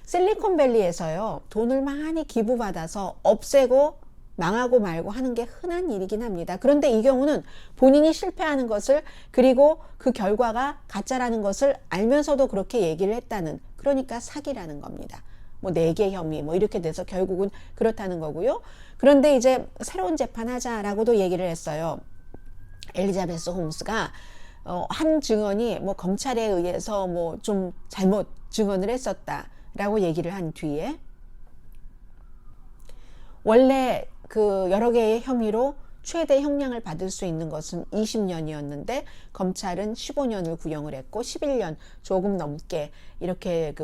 실리콘밸리에서요, 돈을 많이 기부받아서 없애고 망하고 말고 하는 게 흔한 일이긴 합니다. 그런데 이 경우는 본인이 실패하는 것을, 그리고 그 결과가 가짜라는 것을 알면서도 그렇게 얘기를 했다는, 그러니까 사기라는 겁니다. 뭐 4개 혐의 뭐 이렇게 돼서 결국은 그렇다는 거고요. 그런데 이제 새로운 재판하자라고도 얘기를 했어요. 엘리자베스 홈스가 한 증언이 뭐 검찰에 의해서 뭐 좀 잘못 증언을 했었다라고 얘기를 한 뒤에, 원래 그 여러 개의 혐의로 최대 형량을 받을 수 있는 것은 20년이었는데 검찰은 15년을 구형을 했고 11년 조금 넘게 이렇게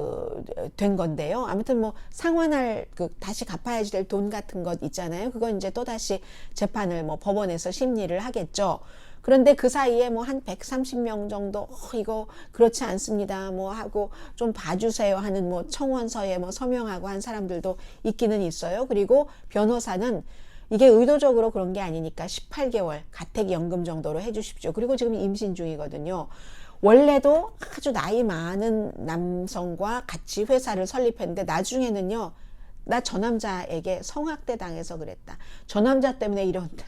된 건데요. 아무튼 뭐 상환할 다시 갚아야지 될 돈 같은 것 있잖아요. 그건 이제 또 다시 재판을 뭐 법원에서 심리를 하겠죠. 그런데 그 사이에 뭐 한 130명 정도 이거 그렇지 않습니다 뭐 하고 좀 봐주세요 하는 뭐 청원서에 뭐 서명하고 한 사람들도 있기는 있어요. 그리고 변호사는 이게 의도적으로 그런 게 아니니까 18개월 가택연금 정도로 해주십시오. 그리고 지금 임신 중이거든요. 원래도 아주 나이 많은 남성과 같이 회사를 설립했는데 나중에는요, 나 저 남자에게 성학대 당해서 그랬다, 저 남자 때문에 이런데,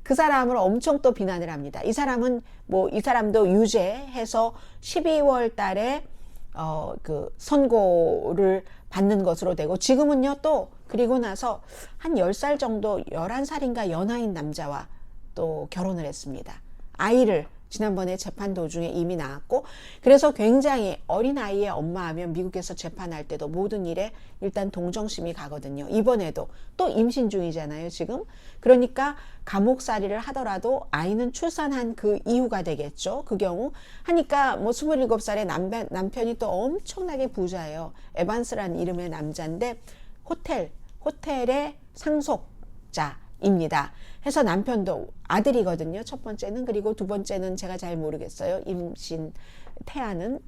그 사람을 엄청 또 비난을 합니다. 이 사람은 뭐 이 사람도 유죄해서 12월 달에 그 선고를 받는 것으로 되고, 지금은요 또 그리고 나서 한 10살 정도 11살인가 연하인 남자와 또 결혼을 했습니다. 아이를 지난번에 재판 도중에 이미 낳았고, 그래서 굉장히 어린아이의 엄마하면 미국에서 재판할 때도 모든 일에 일단 동정심이 가거든요. 이번에도 또 임신 중이잖아요 지금. 그러니까 감옥살이를 하더라도 아이는 출산한 그 이후가 되겠죠. 그 경우 하니까 뭐 27살의 남편이 또 엄청나게 부자예요. 에반스라는 이름의 남자인데 호텔의 상속자입니다. 해서 남편도 아들이거든요. 첫 번째는. 그리고 두 번째는 제가 잘 모르겠어요. 임신 태아는.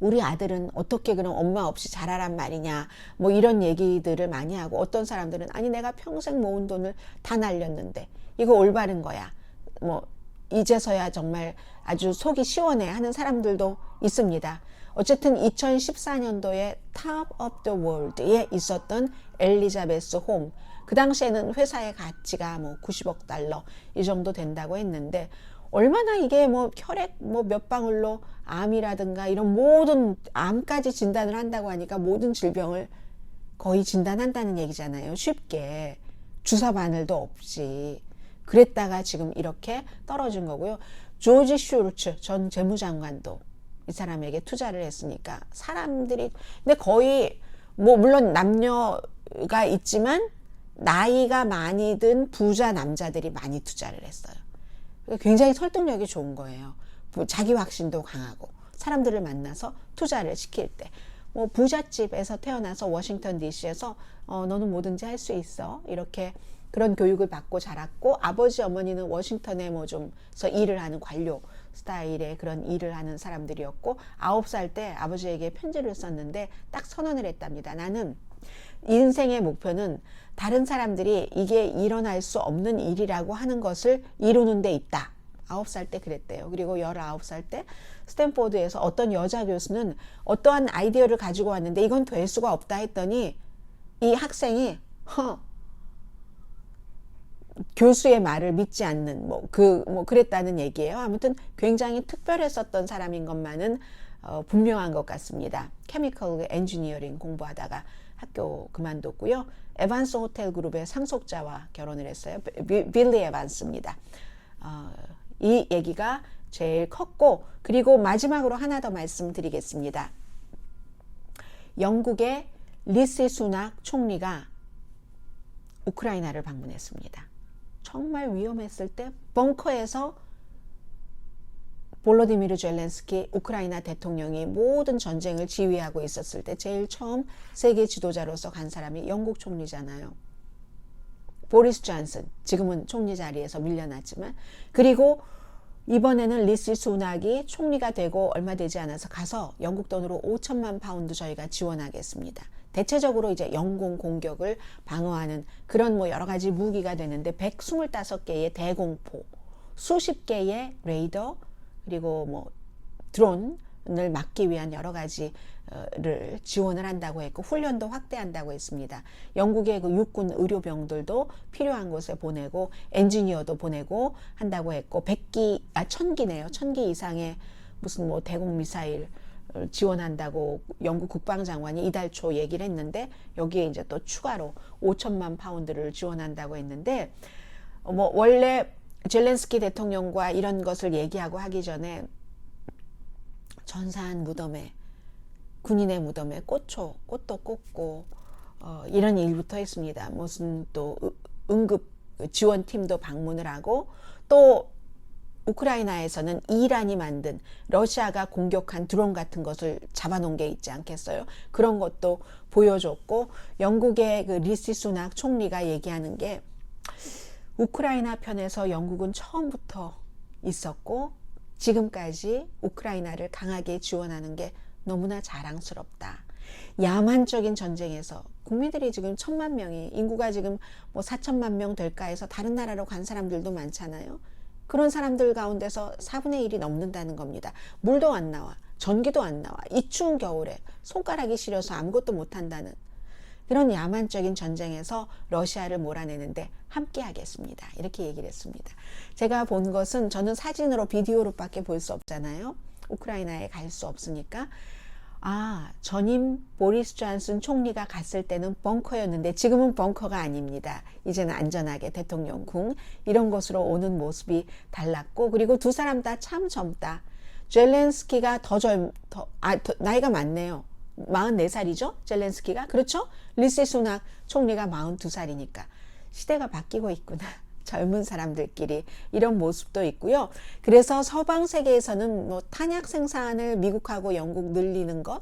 우리 아들은 어떻게 그럼 엄마 없이 자라란 말이냐 뭐 이런 얘기들을 많이 하고, 어떤 사람들은 아니 내가 평생 모은 돈을 다 날렸는데 이거 올바른 거야 뭐 이제서야 정말 아주 속이 시원해 하는 사람들도 있습니다. 어쨌든 2014년도에 Top of the World에 있었던 엘리자베스 홈, 그 당시에는 회사의 가치가 뭐 90억 달러 이 정도 된다고 했는데, 얼마나 이게 뭐 혈액 뭐 몇 방울로 암이라든가 이런 모든 암까지 진단을 한다고 하니까 모든 질병을 거의 진단한다는 얘기잖아요. 쉽게 주사 바늘도 없이. 그랬다가 지금 이렇게 떨어진 거고요. 조지 슈르츠 전 재무장관도 이 사람에게 투자를 했으니까 사람들이, 근데 거의 뭐 물론 남녀가 있지만 나이가 많이 든 부자 남자들이 많이 투자를 했어요. 굉장히 설득력이 좋은 거예요. 자기 확신도 강하고 사람들을 만나서 투자를 시킬 때, 뭐 부잣집에서 태어나서 워싱턴 DC에서 너는 뭐든지 할 수 있어, 이렇게 그런 교육을 받고 자랐고, 아버지 어머니는 워싱턴에 뭐 좀서 일을 하는 관료 스타일의 그런 일을 하는 사람들이었고, 9살 때 아버지에게 편지를 썼는데 딱 선언을 했답니다. 나는 인생의 목표는 다른 사람들이 이게 일어날 수 없는 일이라고 하는 것을 이루는 데 있다. 9살 때 그랬대요. 그리고 19살 때 스탠포드에서 어떤 여자 교수는 어떠한 아이디어를 가지고 왔는데 이건 될 수가 없다 했더니 이 학생이 교수의 말을 믿지 않는 그랬다는 얘기예요. 아무튼 굉장히 특별했었던 사람인 것만은 분명한 것 같습니다. 케미컬 엔지니어링 공부하다가 학교 그만뒀고요. 에반스 호텔 그룹의 상속자와 결혼을 했어요. 빌리 에반스입니다. 이 얘기가 제일 컸고, 그리고 마지막으로 하나 더 말씀드리겠습니다. 영국의 리시 수낙 총리가 우크라이나를 방문했습니다. 정말 위험했을 때 벙커에서 볼로디미르 젤렌스키 우크라이나 대통령이 모든 전쟁을 지휘하고 있었을 때 제일 처음 세계 지도자로서 간 사람이 영국 총리잖아요. 보리스 존슨, 지금은 총리 자리에서 밀려났지만, 그리고 이번에는 리시 수낙이 총리가 되고 얼마 되지 않아서 가서 영국 돈으로 5천만 파운드 저희가 지원하겠습니다. 대체적으로 이제 영공 공격을 방어하는 그런 뭐 여러 가지 무기가 되는데 125개의 대공포, 수십 개의 레이더, 그리고 뭐 드론을 막기 위한 여러 가지를 지원을 한다고 했고, 훈련도 확대한다고 했습니다. 영국의 그 육군 의료병들도 필요한 곳에 보내고 엔지니어도 보내고 한다고 했고, 1000기네요. 1000기 이상의 무슨 뭐 대공 미사일 지원한다고 영국 국방장관이 이달 초 얘기를 했는데, 여기에 이제 또 추가로 5천만 파운드를 지원한다고 했는데, 뭐 원래 젤렌스키 대통령과 이런 것을 얘기하고 하기 전에 전사한 무덤에, 군인의 무덤에 꽃도 꽂고 이런 일부터 했습니다. 무슨 또 응급 지원팀도 방문을 하고, 또 우크라이나에서는 이란이 만든, 러시아가 공격한 드론 같은 것을 잡아놓은 게 있지 않겠어요? 그런 것도 보여줬고, 영국의 그 리시 수낙 총리가 얘기하는 게, 우크라이나 편에서 영국은 처음부터 있었고 지금까지 우크라이나를 강하게 지원하는 게 너무나 자랑스럽다. 야만적인 전쟁에서 국민들이 지금 1000만 명이, 인구가 지금 뭐 4천만 명 될까 해서 다른 나라로 간 사람들도 많잖아요. 그런 사람들 가운데서 4분의 1이 넘는다는 겁니다. 물도 안 나와, 전기도 안 나와, 이 추운 겨울에 손가락이 시려서 아무것도 못한다는 그런 야만적인 전쟁에서 러시아를 몰아내는데 함께 하겠습니다. 이렇게 얘기를 했습니다. 제가 본 것은, 저는 사진으로 비디오로밖에 볼 수 없잖아요. 우크라이나에 갈 수 없으니까. 전임 보리스 존슨 총리가 갔을 때는 벙커였는데 지금은 벙커가 아닙니다. 이제는 안전하게 대통령궁 이런 곳으로 오는 모습이 달랐고, 그리고 두 사람 다 참 젊다. 젤렌스키가 나이가 많네요. 44살이죠? 젤렌스키가. 그렇죠? 리시 수낙 총리가 42살이니까 시대가 바뀌고 있구나. 젊은 사람들끼리 이런 모습도 있고요. 그래서 서방 세계에서는 뭐 탄약 생산을 미국하고 영국 늘리는 것,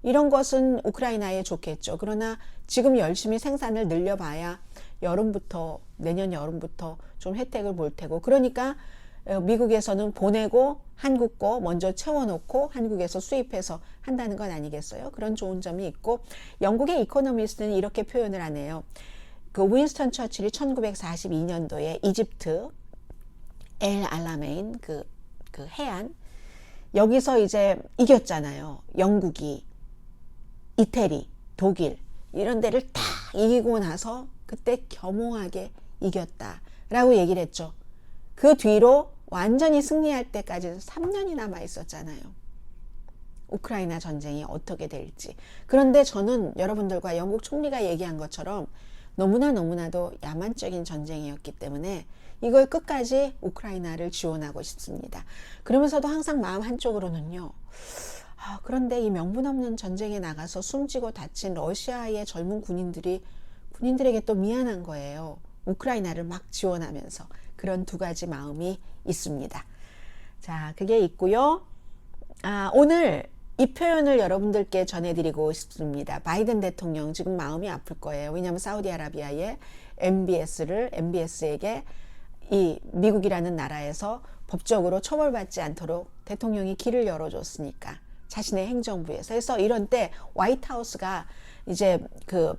이런 것은 우크라이나에 좋겠죠. 그러나 지금 열심히 생산을 늘려봐야 내년 여름부터 좀 혜택을 볼 테고, 그러니까 미국에서는 보내고 한국 거 먼저 채워놓고 한국에서 수입해서 한다는 건 아니겠어요? 그런 좋은 점이 있고, 영국의 이코노미스트는 이렇게 표현을 하네요. 그 윈스턴 처칠이 1942년도에 이집트 엘 알라메인 그 해안, 여기서 이제 이겼잖아요. 영국이, 이태리, 독일 이런 데를 다 이기고 나서 그때 겸허하게 이겼다라고 얘기를 했죠. 그 뒤로 완전히 승리할 때까지 3년이 남아 있었잖아요. 우크라이나 전쟁이 어떻게 될지. 그런데 저는 여러분들과 영국 총리가 얘기한 것처럼 너무나도 야만적인 전쟁이었기 때문에 이걸 끝까지 우크라이나를 지원하고 싶습니다. 그러면서도 항상 마음 한쪽으로는요. 그런데 이 명분 없는 전쟁에 나가서 숨지고 다친 러시아의 젊은 군인들에게 또 미안한 거예요. 우크라이나를 막 지원하면서. 그런 두 가지 마음이 있습니다. 자, 그게 있고요. 오늘 이 표현을 여러분들께 전해드리고 싶습니다. 바이든 대통령 지금 마음이 아플 거예요. 왜냐하면 사우디아라비아의 MBS에게 이 미국이라는 나라에서 법적으로 처벌받지 않도록 대통령이 길을 열어줬으니까 자신의 행정부에서. 그래서 이런 때 화이트하우스가 이제 그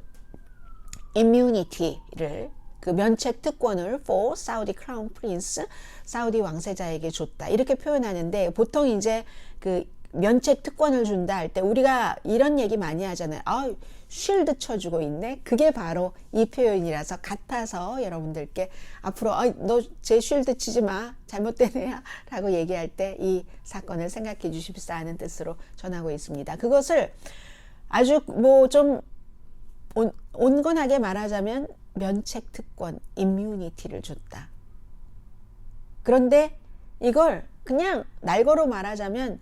immunity를 그 면책 특권을 for Saudi Crown Prince, 사우디 왕세자에게 줬다. 이렇게 표현하는데 보통 이제 그 면책 특권을 준다 할 때 우리가 이런 얘기 많이 하잖아요. 쉴드 쳐주고 있네. 그게 바로 이 표현이라서 같아서 여러분들께 앞으로 너 제 쉴드 치지 마. 잘못된 애야. 라고 얘기할 때 이 사건을 생각해 주십사 하는 뜻으로 전하고 있습니다. 그것을 아주 뭐 좀 온건하게 말하자면 면책 특권, 임뮤니티를 줬다. 그런데 이걸 그냥 날거로 말하자면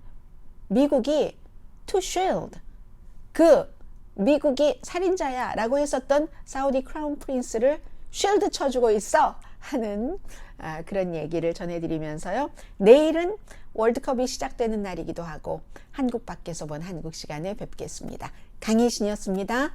미국이 to shield, 그 미국이 살인자야 라고 했었던 사우디 크라운 프린스를 쉴드 쳐주고 있어 하는 그런 얘기를 전해드리면서요. 내일은 월드컵이 시작되는 날이기도 하고 한국 밖에서 본 한국 시간에 뵙겠습니다. 강희신이었습니다.